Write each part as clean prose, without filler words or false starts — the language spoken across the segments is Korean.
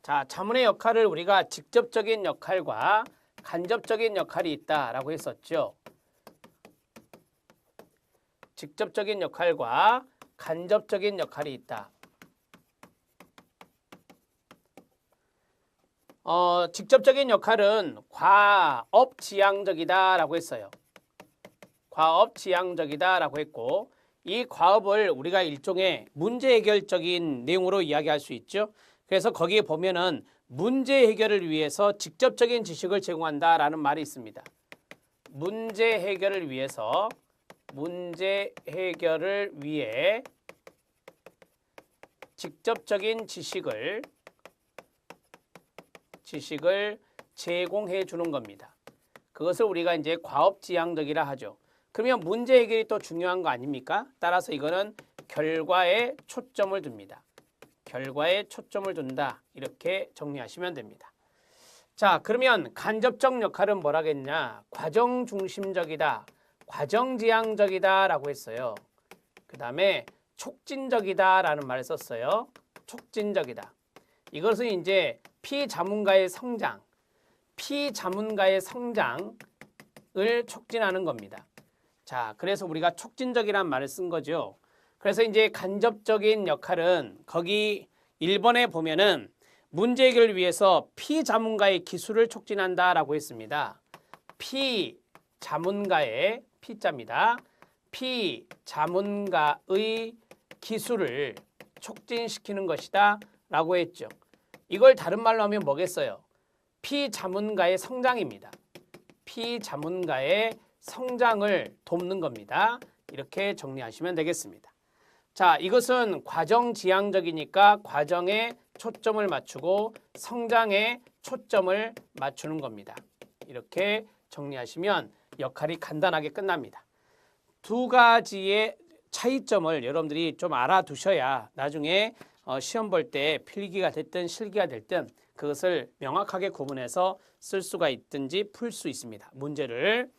자, 자문의 역할을 우리가 직접적인 역할과 간접적인 역할이 있다라고 했었죠. 직접적인 역할과 간접적인 역할이 있다. 직접적인 역할은 과업지향적이다라고 했어요. 과업지향적이다라고 했고, 이 과업을 우리가 일종의 문제 해결적인 내용으로 이야기할 수 있죠. 그래서 거기에 보면은 문제 해결을 위해서 직접적인 지식을 제공한다라는 말이 있습니다. 문제 해결을 위해 직접적인 지식을 제공해 주는 겁니다. 그것을 우리가 이제 과업지향적이라 하죠. 그러면 문제 해결이 또 중요한 거 아닙니까? 따라서 이거는 결과에 초점을 둡니다. 결과에 초점을 둔다. 이렇게 정리하시면 됩니다. 자, 그러면 간접적 역할은 뭐라겠냐? 과정 중심적이다. 과정지향적이다 라고 했어요. 그 다음에 촉진적이다 라는 말을 썼어요. 촉진적이다. 이것은 이제 피자문가의 성장을 촉진하는 겁니다. 자, 그래서 우리가 촉진적이란 말을 쓴 거죠. 그래서 이제 간접적인 역할은 거기 1번에 보면은 문제 해결을 위해서 피자문가의 기술을 촉진한다라고 했습니다. 피자문가의 피자입니다. 피자문가의 기술을 촉진시키는 것이다 라고 했죠. 이걸 다른 말로 하면 뭐겠어요? 피자문가의 성장입니다. 피자문가의 성장을 돕는 겁니다. 이렇게 정리하시면 되겠습니다. 자, 이것은 과정지향적이니까 과정에 초점을 맞추고 성장에 초점을 맞추는 겁니다. 이렇게 정리하시면 역할이 간단하게 끝납니다. 두 가지의 차이점을 여러분들이 좀 알아두셔야 나중에 시험 볼 때 필기가 됐든 실기가 됐든 그것을 명확하게 구분해서 쓸 수가 있든지 풀 수 있습니다. 문제를.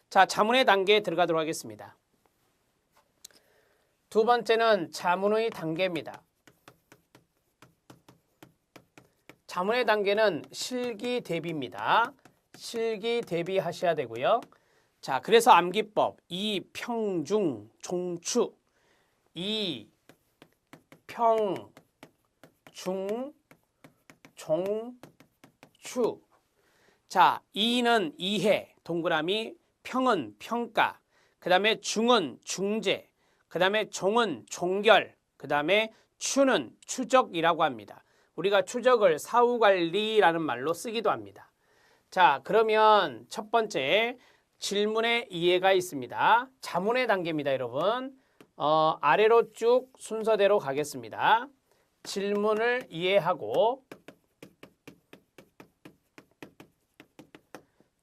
자, 자문의 단계에 들어가도록 하겠습니다. 두 번째는 자문의 단계입니다. 자문의 단계는 실기 대비입니다. 실기 대비하셔야 되고요. 자, 그래서 암기법 이평중 종추 이평중 종추. 자, 이는 이해 동그라미, 평은 평가, 그 다음에 중은 중재, 그 다음에 종은 종결, 그 다음에 추는 추적이라고 합니다. 우리가 추적을 사후관리라는 말로 쓰기도 합니다. 자, 그러면 첫 번째 질문의 이해가 있습니다. 자문의 단계입니다, 여러분. 아래로 쭉 순서대로 가겠습니다. 질문을 이해하고,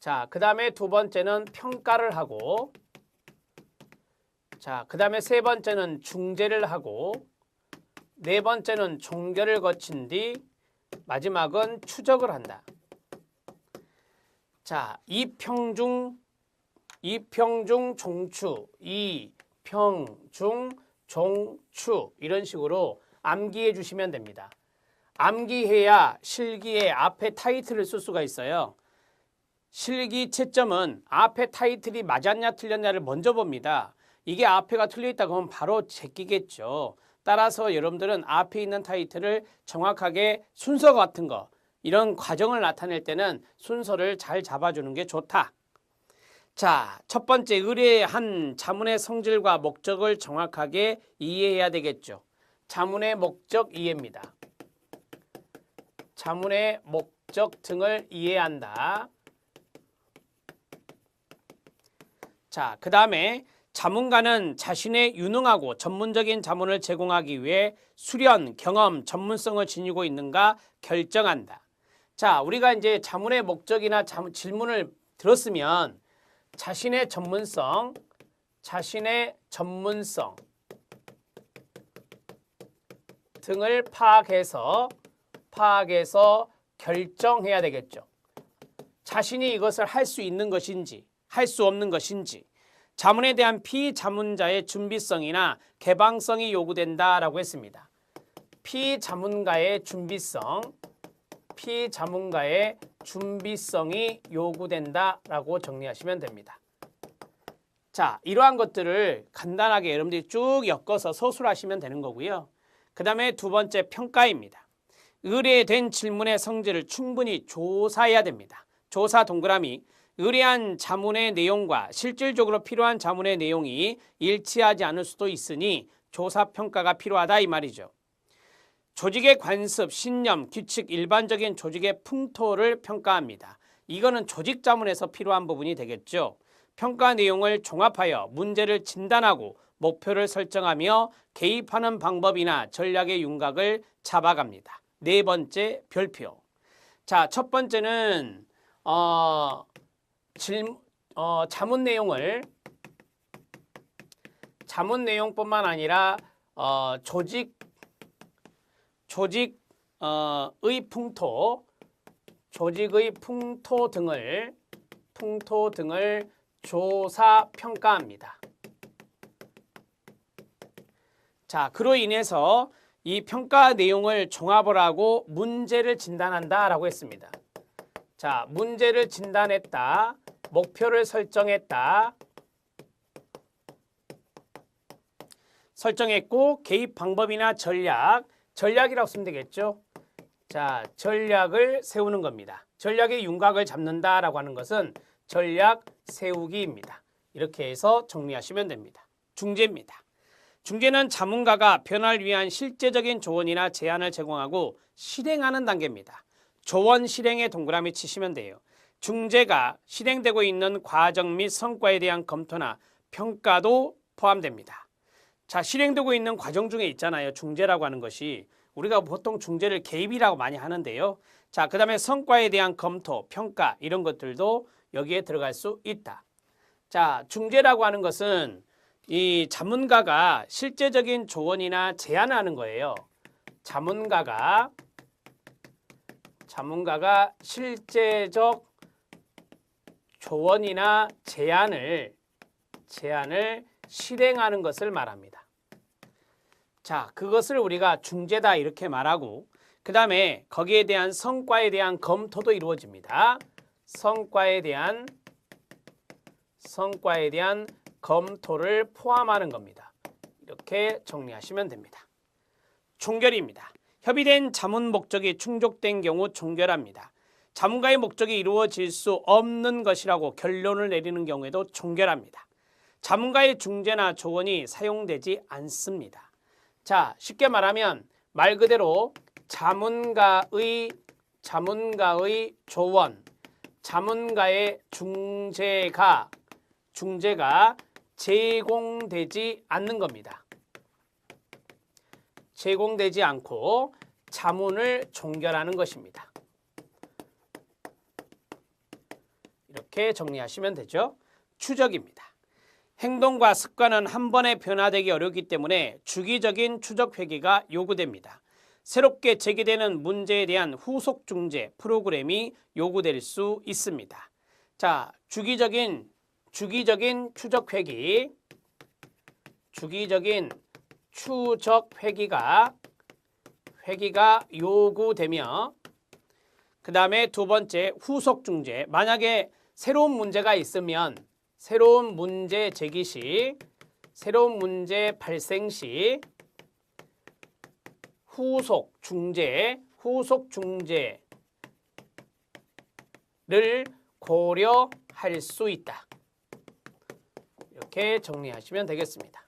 자, 그 다음에 두 번째는 평가를 하고, 자, 그 다음에 세 번째는 중재를 하고, 네 번째는 종결을 거친 뒤 마지막은 추적을 한다. 자, 이평중 종추, 이평중 종추 이런 식으로 암기해 주시면 됩니다. 암기해야 실기에 앞에 타이틀을 쓸 수가 있어요. 실기 채점은 앞에 타이틀이 맞았냐 틀렸냐를 먼저 봅니다. 이게 앞에가 틀려있다 그러면 바로 제끼겠죠. 따라서 여러분들은 앞에 있는 타이틀을 정확하게 순서 같은 거 이런 과정을 나타낼 때는 순서를 잘 잡아주는 게 좋다. 자, 첫 번째 의뢰한 자문의 성질과 목적을 정확하게 이해해야 되겠죠. 자문의 목적 이해입니다. 자문의 목적 등을 이해한다. 자, 그 다음에 자문가는 자신의 유능하고 전문적인 자문을 제공하기 위해 수련, 경험, 전문성을 지니고 있는가 결정한다. 자, 우리가 이제 자문의 목적이나 질문을 들었으면 자신의 전문성 등을 파악해서 결정해야 되겠죠. 자신이 이것을 할 수 있는 것인지 할 수 없는 것인지, 자문에 대한 피자문자의 준비성이나 개방성이 요구된다라고 했습니다. 피자문가의 준비성, 피자문가의 준비성이 요구된다라고 정리하시면 됩니다. 자, 이러한 것들을 간단하게 여러분들이 쭉 엮어서 서술하시면 되는 거고요. 그 다음에 두 번째 평가입니다. 의뢰된 질문의 성질을 충분히 조사해야 됩니다. 조사 동그라미. 의뢰한 자문의 내용과 실질적으로 필요한 자문의 내용이 일치하지 않을 수도 있으니 조사 평가가 필요하다 이 말이죠. 조직의 관습, 신념, 규칙, 일반적인 조직의 풍토를 평가합니다. 이거는 조직 자문에서 필요한 부분이 되겠죠. 평가 내용을 종합하여 문제를 진단하고 목표를 설정하며 개입하는 방법이나 전략의 윤곽을 잡아갑니다. 네 번째 별표. 자, 첫 번째는 자문 내용뿐만 아니라 조직의 풍토 등을 조사 평가합니다. 자, 그로 인해서 이 평가 내용을 종합을 하고 문제를 진단한다라고 했습니다. 자, 문제를 진단했다. 목표를 설정했고 개입 방법이나 전략이라고 쓰면 되겠죠. 자, 전략을 세우는 겁니다. 전략의 윤곽을 잡는다라고 하는 것은 전략 세우기입니다. 이렇게 해서 정리하시면 됩니다. 중재입니다. 중재는 자문가가 변화를 위한 실제적인 조언이나 제안을 제공하고 실행하는 단계입니다. 조언 실행에 동그라미 치시면 돼요. 중재가 실행되고 있는 과정 및 성과에 대한 검토나 평가도 포함됩니다. 자, 실행되고 있는 과정 중에 있잖아요. 중재라고 하는 것이. 우리가 보통 중재를 개입이라고 많이 하는데요. 자, 그 다음에 성과에 대한 검토, 평가 이런 것들도 여기에 들어갈 수 있다. 자, 중재라고 하는 것은 이 자문가가 실제적인 조언이나 제안을 하는 거예요. 자문가가 실제적 조언이나 제안을 실행하는 것을 말합니다. 자, 그것을 우리가 중재다 이렇게 말하고 그 다음에 거기에 대한 성과에 대한 검토도 이루어집니다. 성과에 대한 검토를 포함하는 겁니다. 이렇게 정리하시면 됩니다. 종결입니다. 협의된 자문 목적이 충족된 경우 종결합니다. 자문가의 목적이 이루어질 수 없는 것이라고 결론을 내리는 경우에도 종결합니다. 자문가의 중재나 조언이 사용되지 않습니다. 자, 쉽게 말하면 말 그대로 자문가의 조언, 자문가의 중재가 제공되지 않는 겁니다. 제공되지 않고 자문을 종결하는 것입니다. 이렇게 정리하시면 되죠. 추적입니다. 행동과 습관은 한 번에 변화되기 어렵기 때문에 주기적인 추적 회귀가 요구됩니다. 새롭게 제기되는 문제에 대한 후속 중재 프로그램이 요구될 수 있습니다. 자, 주기적인 추적 회귀, 회귀가 요구되며 그 다음에 두 번째 후속 중재. 만약에 새로운 문제가 있으면 새로운 문제 제기 시, 새로운 문제 발생 시 후속 중재를 고려할 수 있다. 이렇게 정리하시면 되겠습니다.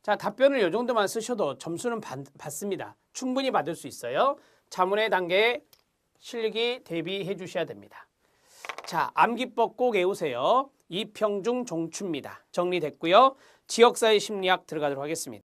자, 답변을 이 정도만 쓰셔도 점수는 받습니다. 충분히 받을 수 있어요. 자문의 단계에 실기 대비해 주셔야 됩니다. 자, 암기법 꼭 외우세요. 이평중 종추입니다. 정리됐고요. 지역사회 심리학 들어가도록 하겠습니다.